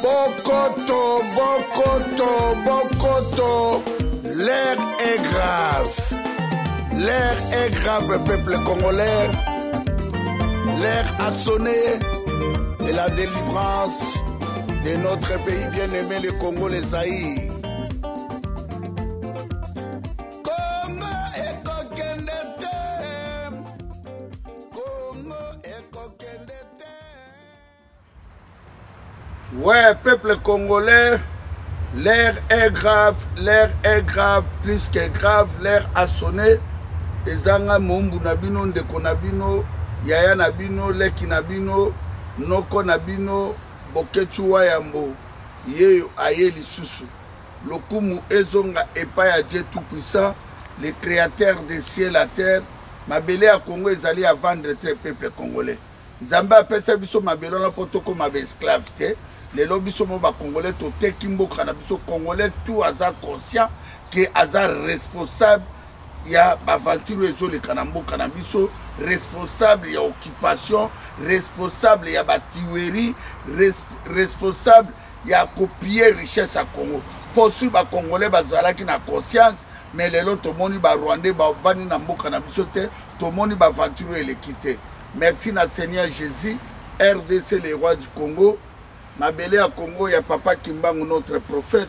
Bokoto, Bokoto, Bokoto. L'air est grave. L'air est grave, peuple congolais. L'air a sonné et la délivrance de notre pays bien-aimé, le Congo, les Zaïre. Ouais, peuple congolais, l'air est grave, plus que grave, l'air a sonné. Ezanga mombu nabino, ndeko nabino, yaya nabino, leki nabino, noko nabino, bokechu wayambo, yeyo aye lisusu. Lokumu ezonga epai à Dieu tout-puissant, le créateur des cieux et la terre. Mabele à Congo ezali à vendre très peuple congolais. Zamba apesa biso mabelo na potoko mabe esclave te. Les lobbies sont congolais, tout est kimbo cannabis congolais, tout hasard conscient que hasard responsable. Il y a aventure les canambo cannabis, responsable il y a occupation, responsable il y a batuerie, responsable il y a copier richesse à Congo. Possible à congolais bazala qui n'a conscience, mais les autres moni ba rwandais ba vani nambo cannabis tout moni ba aventure et l'équité. Merci na Seigneur Jésus, RDC les rois du Congo. Mabele à Congo, il y a Papa Kimbangu, notre prophète.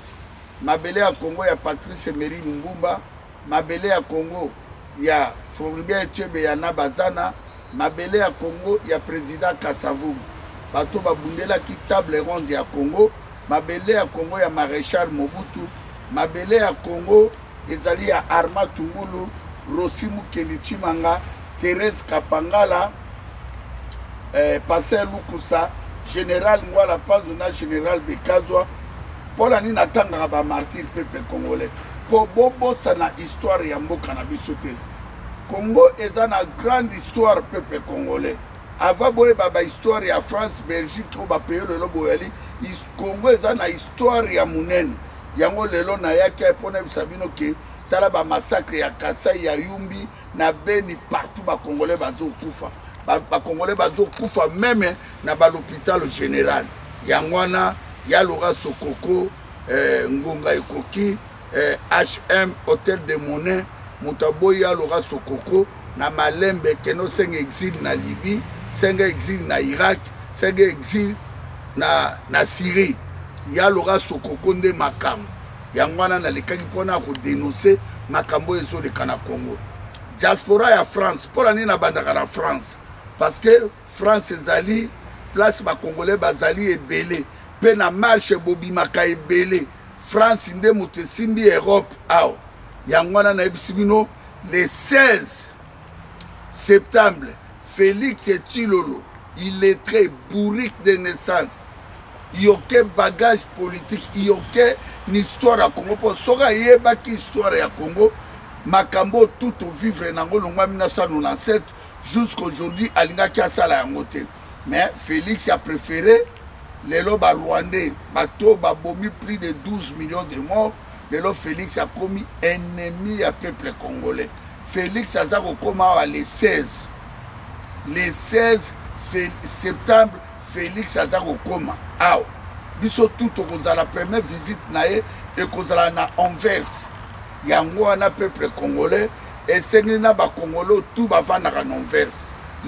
Mabele à Congo, il y a Patrice Emery Mbumba. Mabele à Congo, il y a Floribert Etiebe Yana Bazana. Mabele à Congo, il y a Président Kassavou. Bato Babundela qui table ronde à Congo. Mabele à Congo, il y a Maréchal Mobutu. Mabele à Congo, il y a Arma Tungulu, Rosimu Kenichimanga, Thérèse Kapangala, Passer Lukusa. Général Mwala Pazuna, Général Bekazwa, pour la nina tanga ba martyr peuple congolais. Pour bobo sana histoire ya mboka na bisote. Congo est une grande histoire peuple congolais. Avant boye baba histoire ya France, Belgique, ko ba pays le loboyali, Congo est une histoire ya munene. Yango lelo na yaki pona bisabino ke tala ba massacre ya Kasai ya Yumbi na Beni partout ba congolais bazo kufa. Les Congolais bazo kufa même na ba l'hôpital général. Yangwana, Yalora Sokoko, Ngonga Ekoki, HM Hôtel de Monnaie, Moutaboy Yalora Sokoko, na Malembe Keno 5 exil na Libye, 5 exil na Irak, 5 exil na Syrie. Yalora Sokoko nde makam. Yangwana na lekaki pona ko dénoncer makambo ezo le kana Congo. Diaspora ya France, pour la nina bandaka na France. Parce que France ezali place ba congolais bazali ebele pe na marche bobi maka ebele France nde moto simbi Europe aw yangwana na ebisibino le 16 septembre Félix Tshilolo il est très bourrique de naissance yoke bagage politique yoke ni histoire à Congo pour soka yeba ki histoire ya Congo makambo tout au vivre nango longwa 1997 jusqu'aujourd'hui, Alingaki a sala yangote. Mais Félix a préféré les lobes rwandais. Bateau a bomi plus de 12 millions de morts. Les lobes Félix a commis ennemi à peuple congolais. Félix a commis le 16. Le 16 septembre, Félix a commis. Ah, biso tout au la première visite nae et qu'on a na Anvers. Yango a peuple congolais. Et c'est na ba Congolo tout ba vana Anvers.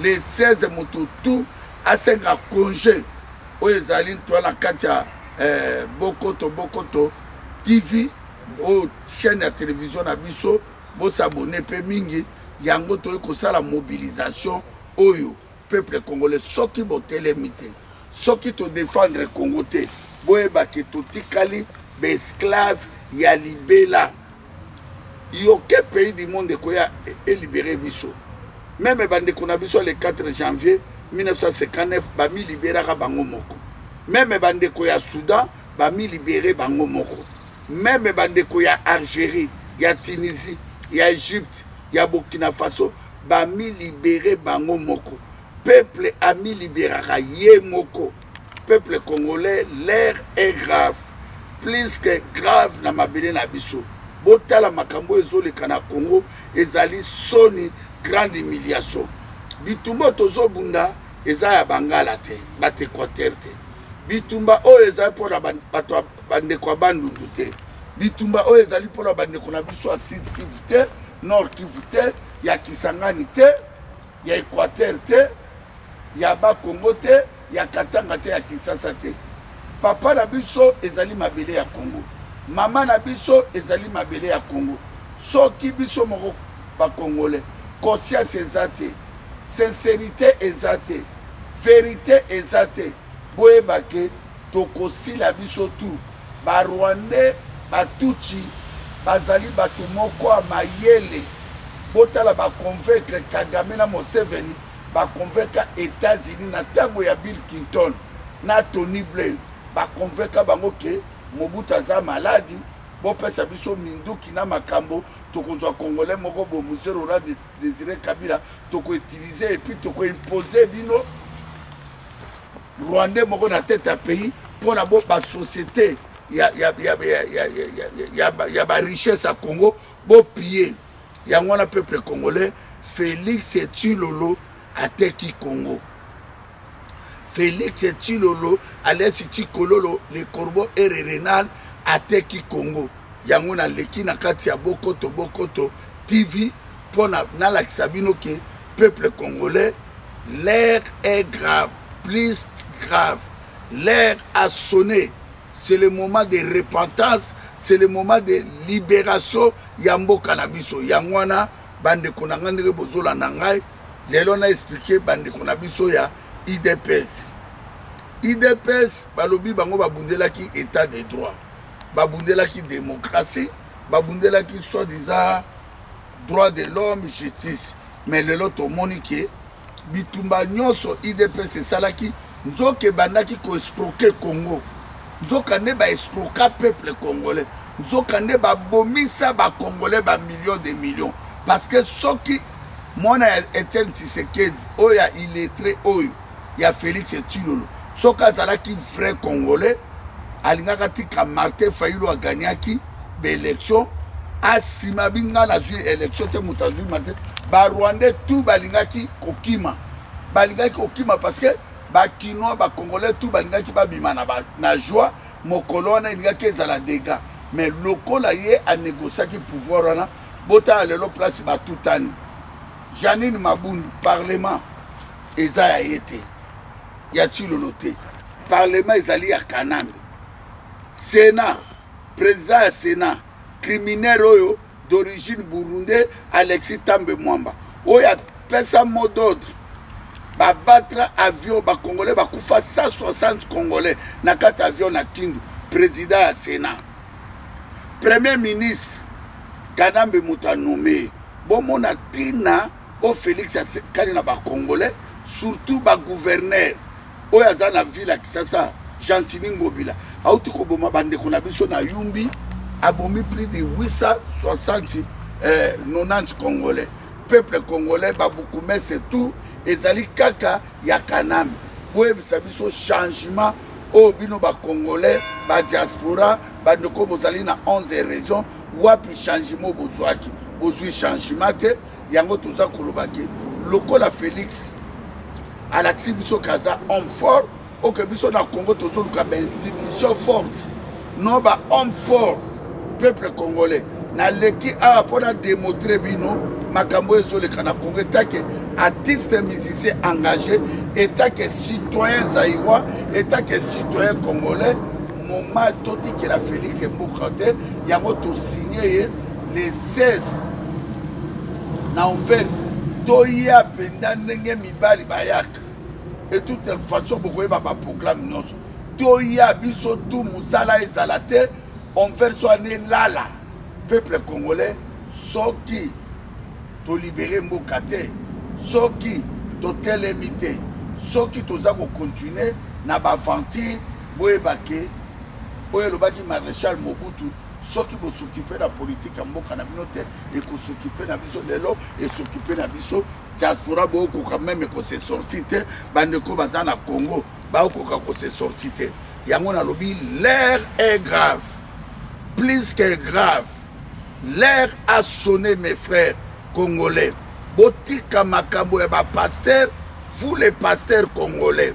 Les 16 moto tout a senga congé. O ezali to na katia Bokoto TV o chaîne de télévision na biso bo s'abonner pe mingi yango to ko sala mobilisation oyo peuple congolais soki botelemite soki to défendre Congo te boyeba ke to tikali be esclave ya libela. Il y a aucun pays du monde qui a libéré Bisso. Même le 4 janvier 1959, Bami libéré Bango Moko. Même le Soudan, Bami libéré Bango Moko. Même le Algérie, il y a Tunisie, il y a Égypte, il y a Burkina Faso, Bami libéré Bango Moko. Peuple ami libéré Yé Moko. Peuple congolais, l'air est grave. Plus que grave na mabele na Bisso. Botala makambo ezole kana Congo ezali soni grande humiliation. Bitumbo tozo bunda eza ya bangala te, bate Équateur te. bitumba oyo ezali mpona bato bandeko ya bandundu te bitumba oyo ezali mpona bandeko na biso ya sud kivu te nord kivu te ya kisangani te ya équateur te ya bakongo te ya katanga te ya kinshasa te papa na biso ezali mabele ya kongo mama na biso ezali mabele ya kongo soki biso moko bakongole conscience eza te sincérité eza te vérité eza te boyeba ke tokosila biso tu barwandais batuchi bazali bato moko ya mayele botala baconvaincre Kagame na Museveni baconvaincre États-Unis na ntango ya Bill Clinton na Tony Blair baconvaincre bango ke Mobutu aza maladi bopesa biso minduki na makambo tokozwa congolais moko bomuse Laurent Désiré Kabila tokoutilize epuis tokoimpose bino rwandais moko na tête ya pays mpona bo basociété ya barichesse ya Congo bopie yango wana peuple congolais Félix Tshilolo ateki Congo Félix Tshilolo Alexis Tshikololo le corbeau rénal ateki Congo yango na leki na kati ya Bokoto TV mpona nalakisa bino ke peuple congolais l'air est grave plus grave l'air a sonné c'est le moment de repentance c'est le moment de libération ya mboka na biso yango wana bandeko na ngai ndenge bozolanda ngai lelo na expliqué bandeko na biso ya IDPS balobi bango babundelaki état de droit babundelaki démocratie babundelaki soi-disant droit de l'homme justice mais lelo tomoni ke bitumba nyonso IDPS esalaki nzoka ebandaki koescroquer Congo nzoka nde baescroquer peuple congolais nzoka nde babomisa bacongolais bamillions de millions parce que soki mwana ya Etienne Tshisekedi oyo ya illettré oyo ya Félix Tshilolo soki azalaki vrai congolais alingaka tika Martin Fayulu aganyaki baélection asima binga nazwi élection te moto azwi Martin barwandais tout balingaki kokima parce que bakinois bacongolais tout balingaki babima na joie mokolo wana elingaki ezala dégâts mais lokola ye anégociaki pouvoir wana bota lelo place batutani Janine Mabundu parlement eza ya ye te ya Tshilolo te parlement ezali ya Kanambe Sénat président ya Sénat criminel oyo d'origine burundais Alexis Tambe Mwamba oyo apesa mot d'ordre babattre avion bacongolais bakufa 160 congolais na kati avion na Kindu président ya Sénat premier ministre Kanambe muta nommé bomona tina o Félix akali na bacongolais surtout bagouverneur oyo aza na ville ya Kisasa Gentini Ngobila auti koboma bandeko na biso na Yumbi abomi plus de 860 90 congolais peuple congolais babukume c'est tout ezali kaka ya Kanambe boyebisa biso changement oyo bino bacongolais badiaspora bandeko bozali na 11 régions wapi changement bozwaki bozwi changement te yango toza kolobaki lokola Félix alakisi biso kaza homme fort oke biso na Congo tozoluka institution forte non ba homme fort peuple congolais na leki awa mpona démontrer bino makambo ezoleka na Congo etake artiste musicien engagé etake citoyen zaïrois etake citoyen congolais moment totikela Félix Mbokate yango tosigné ye le 16 na Anvers toya penda ndenge mibali bayaka et toute façon bokoyeba baprogramme nyonso toya biso tu mosala ezala te Anvers so ane lala peuple congolais soki tolibere mboka te soki totelemi te soki toza kocontinue na baventure boyeba ke oyo elobaki maréchal Mobutu soki bosokipe na politique ya mboka na bino te ekosokipe na biso lelo esokipe na biso diaspora bookoka meme kose sorti te bandeko baza na Congo baokoka kose sorti te yango nalobi l'air est grave plus que grave l'air a sonné mes frères congolais botika makambo ya bapasteur vous les pasteurs congolais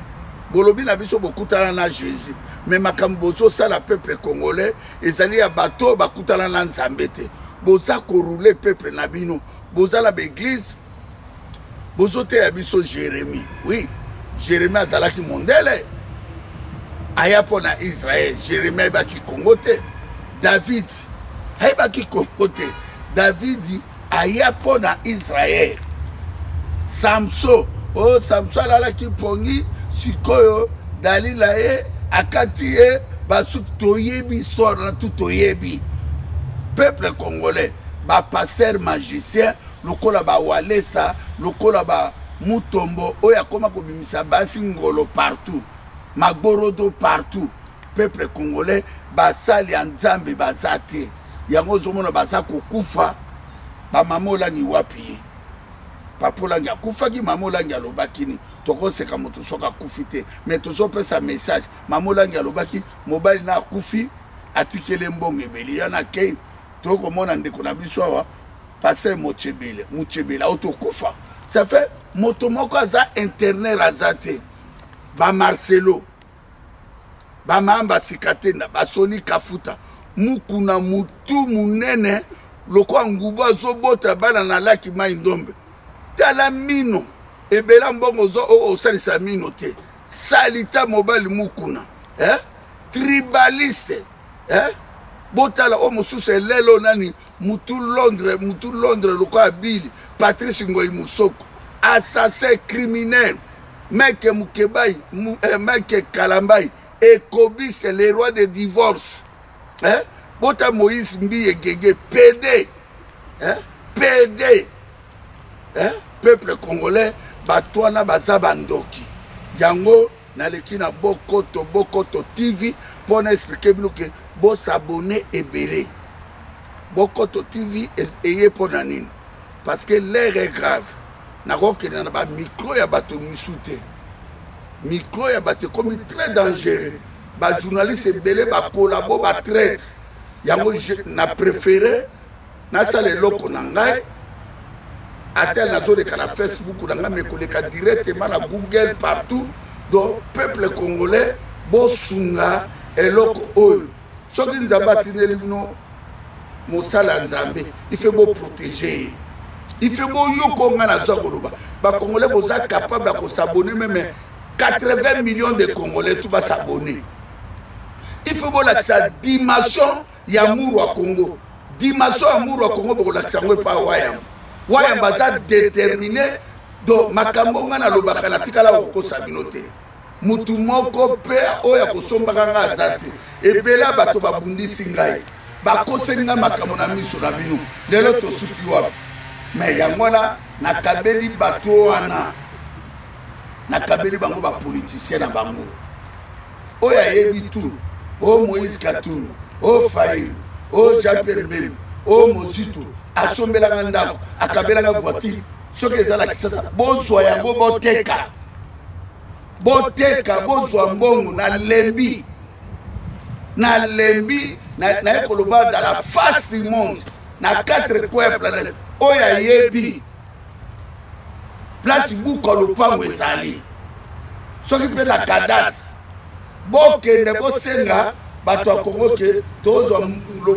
bolobi na biso bokutana na Jésus mais makambo bozo sala peuple congolais ezali ya bato bakutana na Nzambe te boza korouler peuple na bino boza la église bozo te ya biso Jérémie oui Jérémie azalaki mondele aya pona Israël Jérémie ayebaki Congo te David ayebaki Congo te David aya pona Israël Samson oh Samson alalaki pongi sikoyo Dalila ye akati ye basu toyebi histoire na tout toyebi peuple congolais ba pasteur magicien lokola ba walesa lokola ba mutombo oya koma kobimisa basi ngolo partout magborodo partout peuple congolais basali ya Nzambe bazate yango zomona baza kokufa ba mamolangi wapi papolangi akufaki mamolangi alobakini tokoseka moto soka kufite mais tozopesa message mamolangi alobaki mobali na akufi atikele mbongo ebeli yana kei tokomona ndeko na biso awa passer Muchebele autokufa ça fait moto moko aza internet azate ba Marcelo ba mamba sikatenda ba Soni Kafuta mukuna mutu munene loko ngubo azobota bana na laki mai ndombe tala mino ebela mbongo zo o salisa mino te salita mobali mukuna tribaliste botala o mosusu lelo nani mutu Londres loko abili Patrice Ngoyi Musoko assassin criminel mec Mukebai mec Kalambai Ekobi c'est le roi de divorce bota Moïse Mbiye Gege PD PD peuple congolais batwana baza bandoki yango naleki na Bokoto TV pour expliquer bino que bo s'abonner ebele Bokoto TV eye pour nanine parce que l'air est grave nakoki na ba micro ya bato misute micro ya bato comme très dangereux ba journaliste ebele ba collabo ba traite yango na préféré na sale loko na ngai atel na zone kana Facebook na ngai mekoleka directement na Google partout donc peuple congolais bo sunga eloko oyo soki Nzambe atineli bino mosala Nzambe il faut beau protéger il faut beau yoko nga na zokoloba ba congolais boza capable de s'abonner même 80 millions de congolais tout va s'abonner il faut beau la dimension ya muru wa Congo dimension ya muru wa Congo boko la tsango pa wayam baza déterminé do makambo nga na lobaka na tikala ko sabinote mutu moko pe oya kosombaka nga azate ebela bato babundisi ngai bakosenga makambo na miso na bino lelo tosuki wapi mais yango na kabeli bato wana na kabeli bango bapoliticien na bango oya yebi tu o Moïse Katumbi o Faye o Jean-Pierre Mbembe o Mozito asombelanga ndako akabelanga voiture soki ezala kisasa bozwa yango boteka bozwa mbongo na lembi na ekoloba dans la face du monde na 4 coins ya planète oya yebi place buka lopango ezali soki mpe na kadastre bokende bosenga bato ya Congo ke tozwa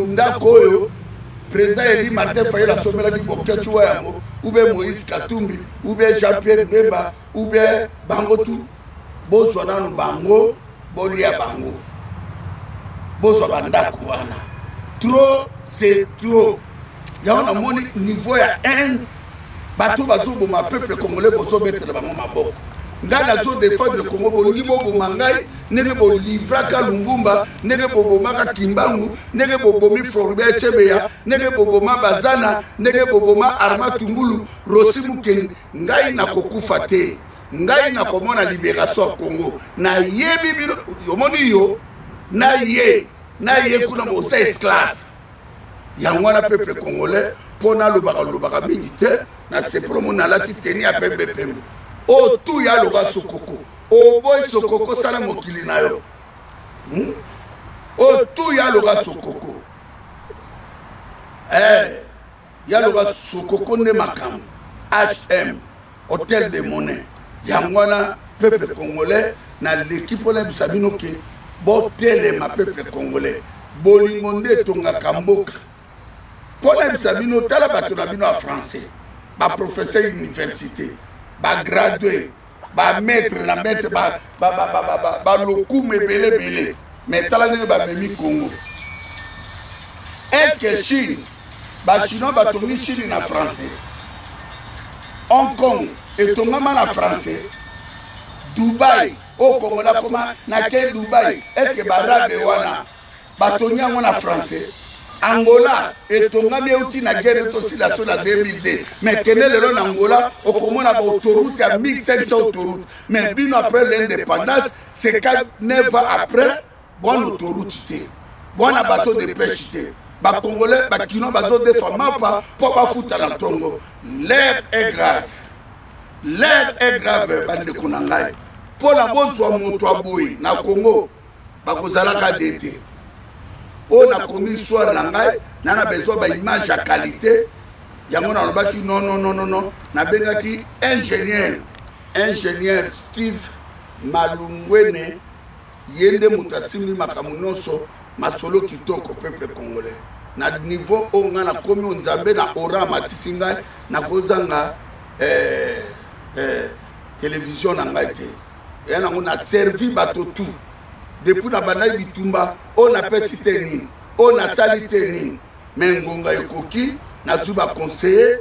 ndako oyo président Eli Martin Fayulu asomelaki bokechuwa yango ube Moïse Katumbi ube Jean-Pierre Mbemba ube bango tu bozwa nanu bango bolia bango bozwa bandako wana trop c'est trop yango na moni niveau ya 1 bato bazoboma peuple congolais bozobetela bango maboko nga nazo défendre Congo bolingi boboma ngai ndenge bolivraka Lumbumba ndenge bobomaka Kimbangu ndenge bobomi Floribert Chebeya ndenge boboma Bazana ndenge boboma Arma Tumbulu Rossi Mukeni ngai nakokufa te ngai nakomona libération ya Congo na yebi bino yomoni yo na ye kuna boza esclave yango na peuple congolais pona lobaka mingi te na seplomo na lati teni ya pembe o tu ya loga sokoko o boy sokoko sala mokili na yo o tu ya loga sokoko ya loga sokoko ne makam HM hôtel de monnaie yangwana peuple congolais na l'équipe on a sabino ke botele ma peuple congolais bolingo nde tongaka mboka pona sabino tala bato na bino a français ba professeur université ba gradué ba maître na maître ba lokume belé mais tala ne ba memi Congo. Est-ce que Chine ba chinois ba tongi Chine na français Hong Kong et tongama na français Dubaï au Congo la comment na ke Dubaï est-ce que barabe wana batonia na français Angola et tongami outi na guerre to la sur la 2002 mais kenele lo na Angola au komona ba autoroute à 1500 autoroute mais bino après l'indépendance c'est 9 ans après bon autoroute té bon bateau de pêche té ba congolais ba kino ba do de fama pa pour ba fouta na tongo. L'air est grave bande konangai pour la bonsoir moto aboyi na Congo ba kozalaka d'été on a commis histoire na ngai na besoin ba image à qualité yango na lobaki non na bengaki ingénieur Steve Malungwene yende mutasimbi makamunoso masolo kitoko peuple congolais na niveau on a commis nzambe na ora matisinga na kozanga télévision na ngai te yana on a servi bato tout depuis na banayi bitumba on a pas cité nini on a salité nini mais ngonga ekoki na zuba conseiller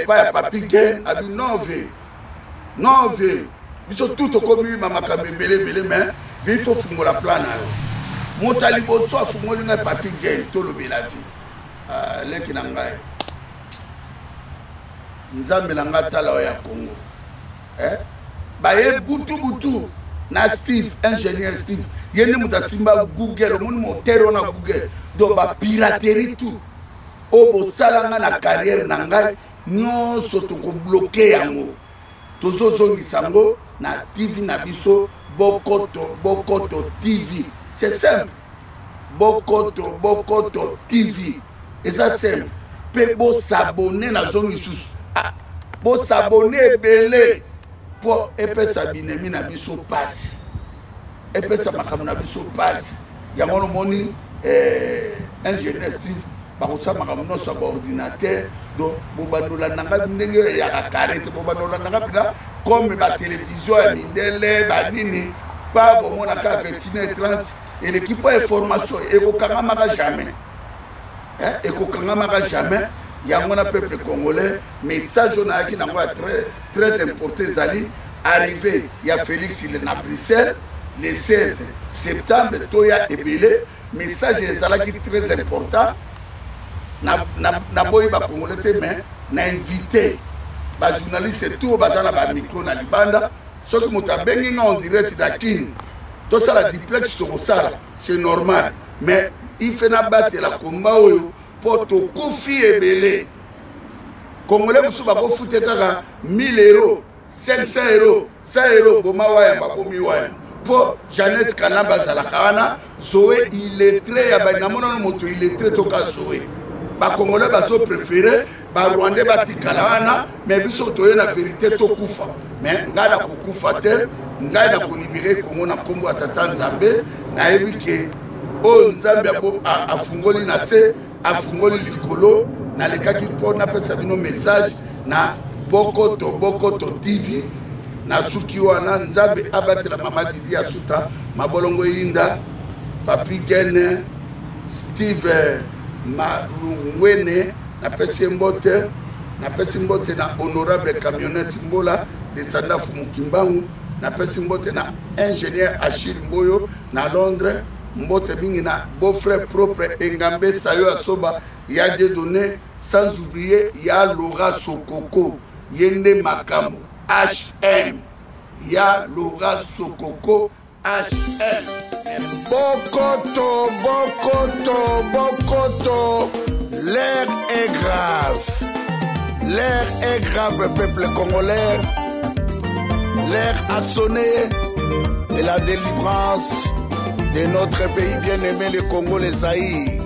pas ya papi gain abi nove biso tout komi mama kamebele mais il faut fungola plan na yo motali boso afungoli ngai papi gain to lobi la vie leki na ngai nzambe na ngata la ya Congo baye butu na Steve ingénieur Steve yene mutasimba Google mon moteur na Google do ba piraterie tout o bo salanga na carrière na ngai nyonso to ko bloquer yango tozozo ngisango na TV na biso Bokoto TV c'est simple Bokoto TV et ça simple pe bo s'abonner na zone sous bo s'abonner belé pour epesa binemi na biso passe epesa makamu na biso passe yango moni ingénieur Steve bakosa makamu no sa ordinateur do bobandola nanga ndenge ya karete bobandola nanga pina comme ba télévision ya mindele ba nini ba bomona ka 21h30 et l'équipe de formation ekokanga jamais yango na peuple congolais message on a qui na très important zali arrivé il y a Félix il est à Bruxelles le 16 septembre toya ebele message ezalaki très important na boyi ba congolais te mais na invité ba journaliste tout bazana ba micro na libanda soki moto abengi nga en direct na Kin to sala duplex sur sala c'est normal mais il fait na battre la combat oyo poto kufi ebele congolais musu ba ko fute kaka 1000 euros 500 euros 100 euros boma waya ba bomi waya po Jeannette Kanamba Zalakana Zoé illettré ya ba namona moto illettré to ka Zoé ba congolais ba so préféré ba rwandais ba tikala wana mais biso toye na vérité to kufa mais ngana ko kufa te ngana ko libérer Congo na kombo atata Nzambe na ebike o Nzambe afungoli na se afungoli likolo na lekaki po na pesa bino message na Bokoto TV na suki wana Nzambe abatela mama Didi Asuta mabolongo yinda papi Gene Steve Malungwene na pesi mbote na honorable camionnette Mbola de Sandafu Mukimbangu na pesi mbote na ingénieur Achille Mboyo na Londres mbote bingi na beau-frère propre Engambe Sayo Asoba ya donné sans oublier ya Laura Sokoko yende makamu HM ya Laura Sokoko HM Bokoto l'air est grave peuple congolais l'air a sonné et la délivrance de notre pays bien-aimé le Congo, les Zaïre.